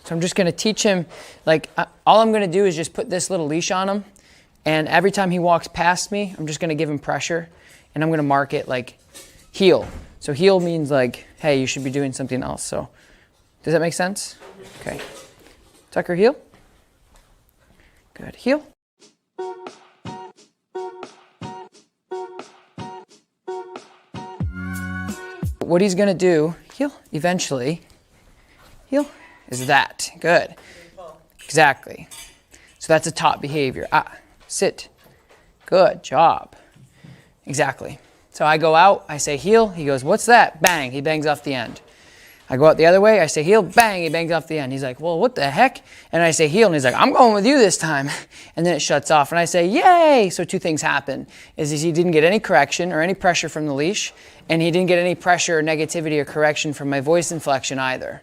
So I'm just gonna teach him, like, all I'm gonna do is just put this little leash on him, and every time he walks past me, I'm just gonna give him pressure, and I'm gonna mark it like heel. So heel means like, hey, you should be doing something else. So does that make sense? Okay. Tucker, heel. Good, heel. What he's gonna do, heel, eventually, heel, is that. Good. Exactly. So that's a top behavior. Sit. Good job. Exactly. So I go out, I say heel, he goes, what's that? Bang, he bangs off the end. I go out the other way, I say heel, bang, he bangs off the end. He's like, well, what the heck? And I say heel, and he's like, I'm going with you this time. And then it shuts off, and I say, yay! So two things happen, is he didn't get any correction or any pressure from the leash, and he didn't get any pressure or negativity or correction from my voice inflection either.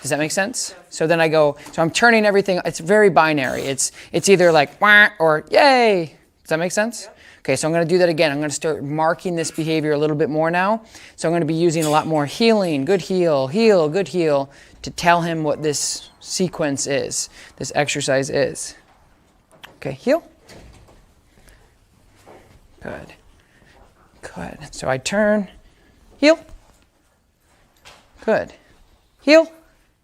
Does that make sense? So then I go, so I'm turning everything, it's very binary. It's either like, wah, or yay. Does that make sense? Okay, so I'm gonna do that again. I'm gonna start marking this behavior a little bit more now. So I'm gonna be using a lot more healing, good heel, heel, good heel, to tell him what this sequence is, this exercise is. Okay, heel. Good. Good. So I turn, heel. Good. Heel.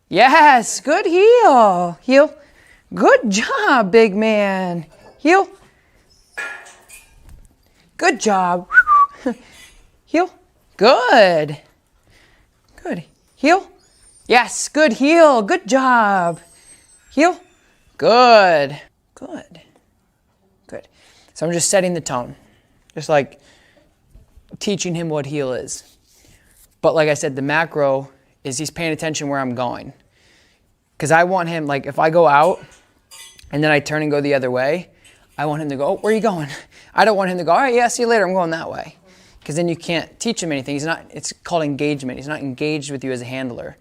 Yes, good heel. Heel. Good job, big man. Heel. Good job. Heel. Good. Good. Heel. Yes, good heel. Good job. Heel. Good. Good. Good. So I'm just setting the tone. Just like teaching him what heel is. But like I said, the macro is he's paying attention where I'm going. Because I want him, like if I go out and then I turn and go the other way, I want him to go, oh, where are you going? I don't want him to go, all right, yeah, see you later, I'm going that way. Because then you can't teach him anything. It's called engagement. He's not engaged with you as a handler.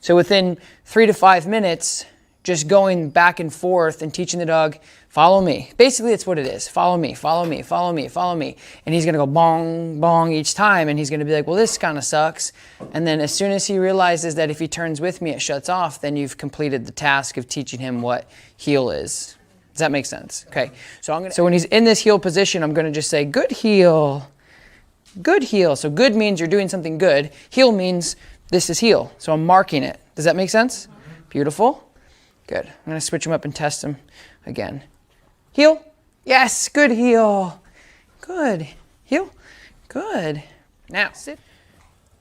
So within 3 to 5 minutes, just going back and forth and teaching the dog, follow me. Basically, it's what it is. Follow me, follow me, follow me, follow me. And he's gonna go bong, bong each time, and he's gonna be like, well, this kind of sucks. And then as soon as he realizes that if he turns with me, it shuts off, then you've completed the task of teaching him what heel is. Does that make sense? Okay, so when he's in this heel position, I'm gonna just say, good heel, good heel. So good means you're doing something good. Heel means this is heel. So I'm marking it. Does that make sense? Beautiful. Good. I'm gonna switch him up and test him again. Heel. Yes, good heel. Good. Heel. Good. Now, sit.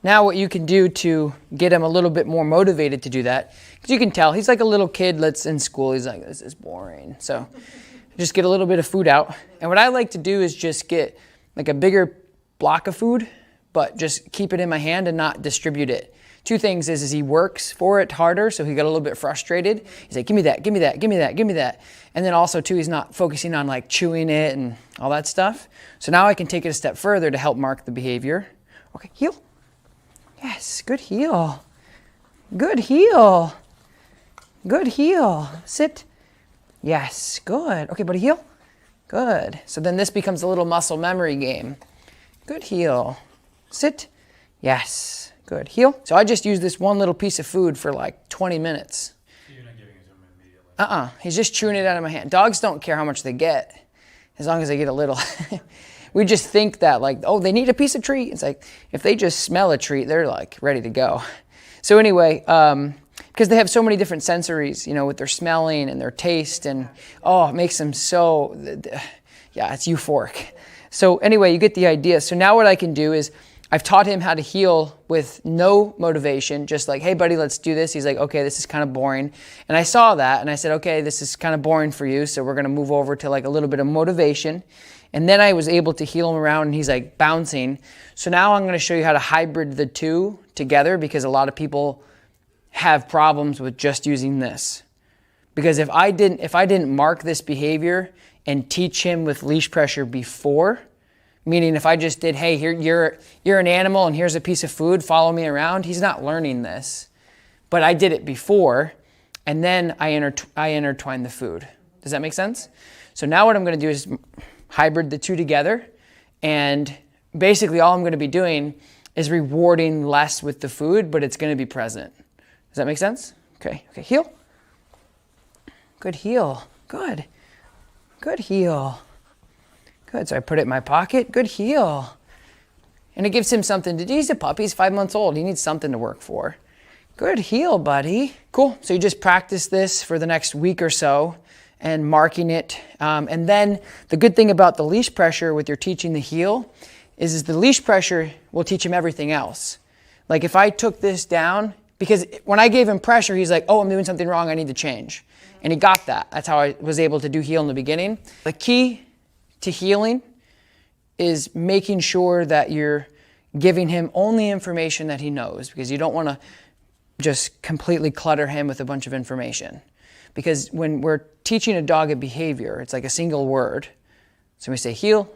Now what you can do to get him a little bit more motivated to do that, because you can tell he's like a little kid that's in school. He's like, this is boring. So just get a little bit of food out. And what I like to do is just get like a bigger block of food, but just keep it in my hand and not distribute it. Two things is he works for it harder, so he got a little bit frustrated. He's like, give me that, give me that, give me that, give me that. And then also too, he's not focusing on like chewing it and all that stuff. So now I can take it a step further to help mark the behavior. Okay, heel. Yes, good heel. Good heel. Good heel. Sit. Yes, good. Okay, buddy, heel. Good. So then this becomes a little muscle memory game. Good heel. Sit. Yes. Good. Heel. So I just use this one little piece of food for like 20 minutes. You're not giving it to him immediately? He's just chewing it out of my hand. Dogs don't care how much they get, as long as they get a little. We just think that like, oh, they need a piece of treat. It's like, if they just smell a treat, they're like ready to go. So anyway, because they have so many different sensories, you know, with their smelling and their taste, and oh, it makes them so, yeah, it's euphoric. So anyway, you get the idea. So now what I can do is, I've taught him how to heel with no motivation, just like, hey buddy, let's do this. He's like, okay, this is kind of boring. And I saw that and I said, okay, this is kind of boring for you, so we're gonna move over to like a little bit of motivation. And then I was able to heel him around and he's like bouncing. So now I'm gonna show you how to hybrid the two together, because a lot of people have problems with just using this. Because if I didn't mark this behavior and teach him with leash pressure before, meaning if I just did, hey, here you're an animal and here's a piece of food, follow me around, he's not learning this. But I did it before, and then I intertwined the food. Does that make sense? So now what I'm gonna do is hybrid the two together, and basically all I'm gonna be doing is rewarding less with the food, but it's gonna be present. Does that make sense? Okay, okay, heel. Good heel. Good. Good heel. Good. So I put it in my pocket. Good heel. And it gives him something to do. He's a puppy. He's 5 months old. He needs something to work for. Good heel, buddy. Cool. So you just practice this for the next week or so and marking it. And then the good thing about the leash pressure with your teaching the heel is the leash pressure will teach him everything else. Like if I took this down, because when I gave him pressure, he's like, oh, I'm doing something wrong. I need to change. And he got that. That's how I was able to do heel in the beginning. The key to healing is making sure that you're giving him only information that he knows, because you don't want to just completely clutter him with a bunch of information. Because when we're teaching a dog a behavior, it's like a single word. So we say heel,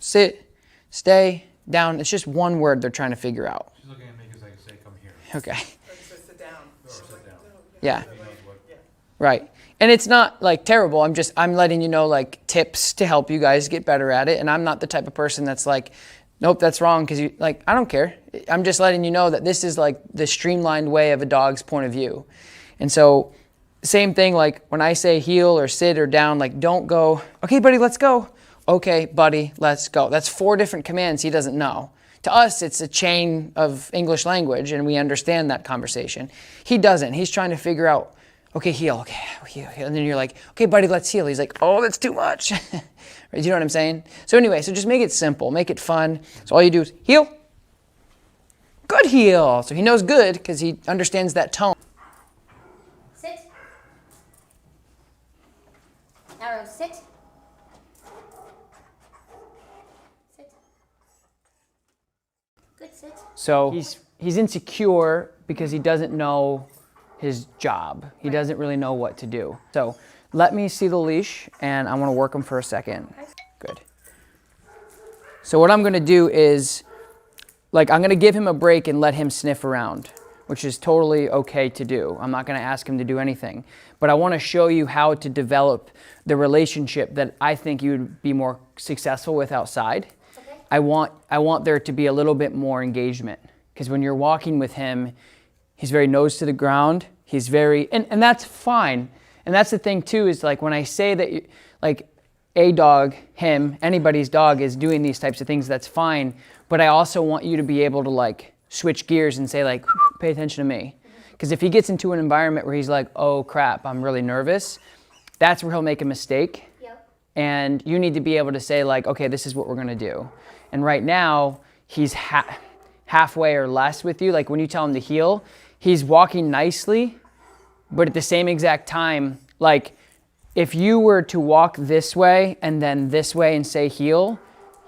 sit, stay, down. It's just one word they're trying to figure out. She's looking at me because I can say, come here. Okay. Sit down. Or sit down. Yeah. He knows what. Right. And it's not like terrible. I'm letting you know like tips to help you guys get better at it. And I'm not the type of person that's like, nope, that's wrong, because you like, I don't care. I'm just letting you know that this is like the streamlined way of a dog's point of view. And so same thing, like when I say heel or sit or down, like don't go, okay, buddy, let's go. Okay, buddy, let's go. That's 4 different commands he doesn't know. To us, it's a chain of English language and we understand that conversation. He doesn't. He's trying to figure out, okay, heel, okay, heel, heel. And then you're like, okay, buddy, let's heel. He's like, oh, that's too much. You know what I'm saying? So anyway, so just make it simple, make it fun. So all you do is heel, good heel. So he knows good because he understands that tone. Sit. Arrow, sit. Sit. Good, sit. So he's insecure because he doesn't know his job. He doesn't really know what to do. So let me see the leash and I want to work him for a second. Good. So what I'm going to do is, like, I'm going to give him a break and let him sniff around, which is totally okay to do. I'm not going to ask him to do anything, but I want to show you how to develop the relationship that I think you would be more successful with outside. Okay. I want there to be a little bit more engagement, because when you're walking with him, he's very nose to the ground. He's very, and that's fine. And that's the thing too, is like when I say that, like a dog, him, anybody's dog is doing these types of things, that's fine. But I also want you to be able to like switch gears and say like, pay attention to me. Because if he gets into an environment where he's like, oh crap, I'm really nervous, that's where he'll make a mistake. Yep. And you need to be able to say like, okay, this is what we're gonna do. And right now, he's halfway or less with you. Like when you tell him to heel, he's walking nicely, but at the same exact time, like if you were to walk this way and then this way and say heel,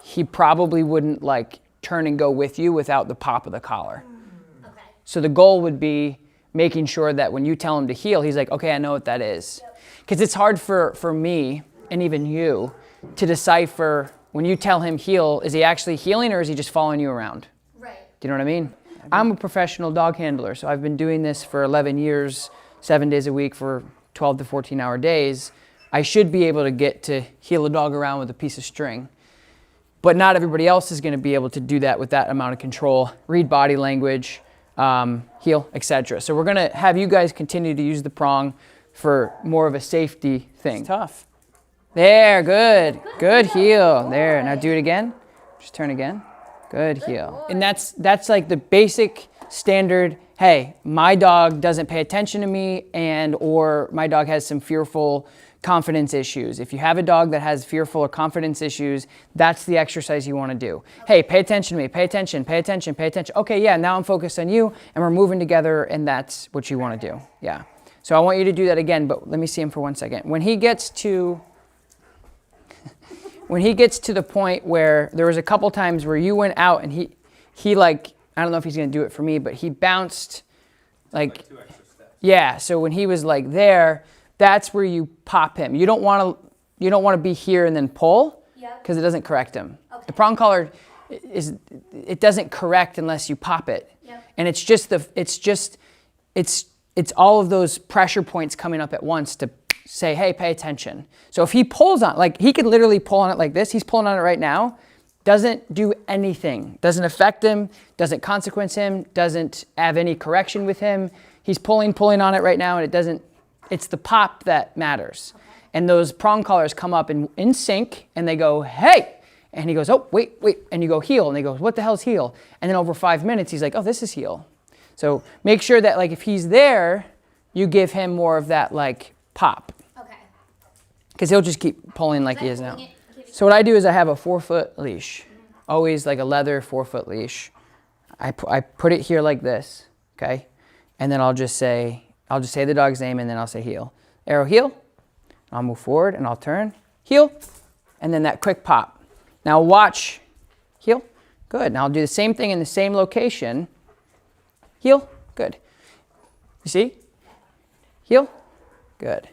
he probably wouldn't like turn and go with you without the pop of the collar. Okay. So the goal would be making sure that when you tell him to heel, he's like, okay, I know what that is. Because it's hard for me and even you to decipher when you tell him heel, is he actually heeling or is he just following you around? Right. Do you know what I mean? I'm a professional dog handler, so I've been doing this for 11 years, 7 days a week for 12 to 14-hour days. I should be able to get to heel a dog around with a piece of string. But not everybody else is going to be able to do that with that amount of control, read body language, heel, etc. So we're going to have you guys continue to use the prong for more of a safety thing. It's tough. There, good. Good heel. There, now do it again. Just turn again. Good heel. And that's like the basic standard, hey, my dog doesn't pay attention to me, and or my dog has some fearful confidence issues. If you have a dog that has fearful or confidence issues, that's the exercise you want to do. Hey, pay attention to me, pay attention, pay attention, pay attention. Okay, yeah, now I'm focused on you and we're moving together, and that's what you want to do. Yeah. So I want you to do that again, but let me see him for 1 second. When he gets to the point where there was a couple times where you went out and he like, I don't know if he's going to do it for me, but he bounced like 2 extra steps. Yeah, so when he was like there, that's where you pop him. You don't want to be here and then pull, Yep. because it doesn't correct him. Okay. The prong collar it doesn't correct unless you pop it. Yep. And it's all of those pressure points coming up at once to say, hey, pay attention. So if he pulls on, like he could literally pull on it like this, he's pulling on it right now, doesn't do anything, doesn't affect him, doesn't consequence him, doesn't have any correction with him. He's pulling on it right now, and it's the pop that matters. Okay. And those prong collars come up in sync, and they go, hey. And he goes, oh, wait. And you go, heel. And he goes, what the hell's heel? And then over 5 minutes, he's like, oh, this is heel. So make sure that like if he's there, you give him more of that like pop. Okay. Because he'll just keep pulling like he is now. Pulling it, So what I do is I have a 4-foot leash. Always like a leather 4-foot leash. I put it here like this, okay? And then I'll just say the dog's name, and then I'll say heel. Arrow, heel. I'll move forward, and I'll turn. Heel. And then that quick pop. Now watch. Heel. Good. Now I'll do the same thing in the same location. Heel. Good. You see? Heel. Good.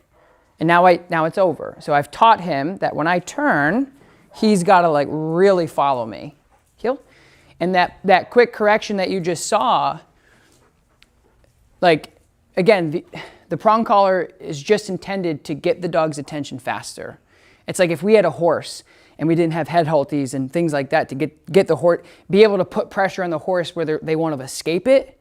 And now it's over. So I've taught him that when I turn, he's got to like really follow me. Heel. And that quick correction that you just saw, like, again, the prong collar is just intended to get the dog's attention faster. It's like if we had a horse and we didn't have head halties and things like that to get the horse, be able to put pressure on the horse where they want to escape it,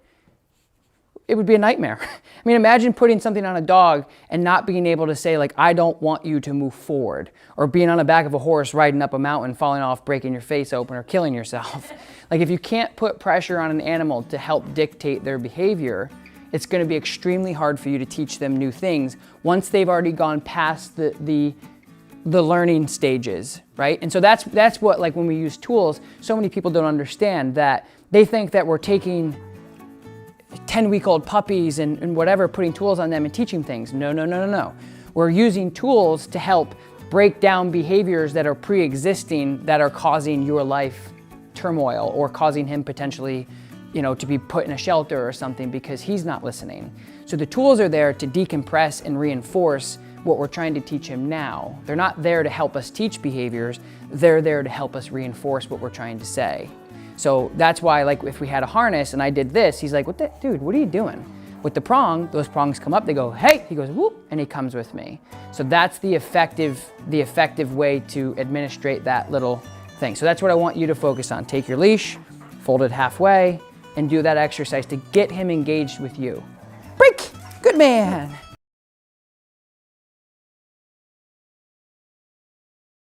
it would be a nightmare. I mean, imagine putting something on a dog and not being able to say, like, I don't want you to move forward, or being on the back of a horse riding up a mountain, falling off, breaking your face open, or killing yourself. Like, if you can't put pressure on an animal to help dictate their behavior, it's going to be extremely hard for you to teach them new things once they've already gone past the learning stages, right? And so that's what, like, when we use tools, so many people don't understand that. They think that we're taking 10-week-old puppies and whatever, putting tools on them and teaching things. No. We're using tools to help break down behaviors that are pre-existing that are causing your life turmoil, or causing him potentially, to be put in a shelter or something because he's not listening. So the tools are there to decompress and reinforce what we're trying to teach him now. They're not there to help us teach behaviors. They're there to help us reinforce what we're trying to say. So that's why, like, if we had a harness and I did this, he's like, dude, what are you doing? With the prong, those prongs come up, they go, hey, he goes, whoop, and he comes with me. So that's the effective way to administrate that little thing. So that's what I want you to focus on. Take your leash, fold it halfway, and do that exercise to get him engaged with you. Break, good man.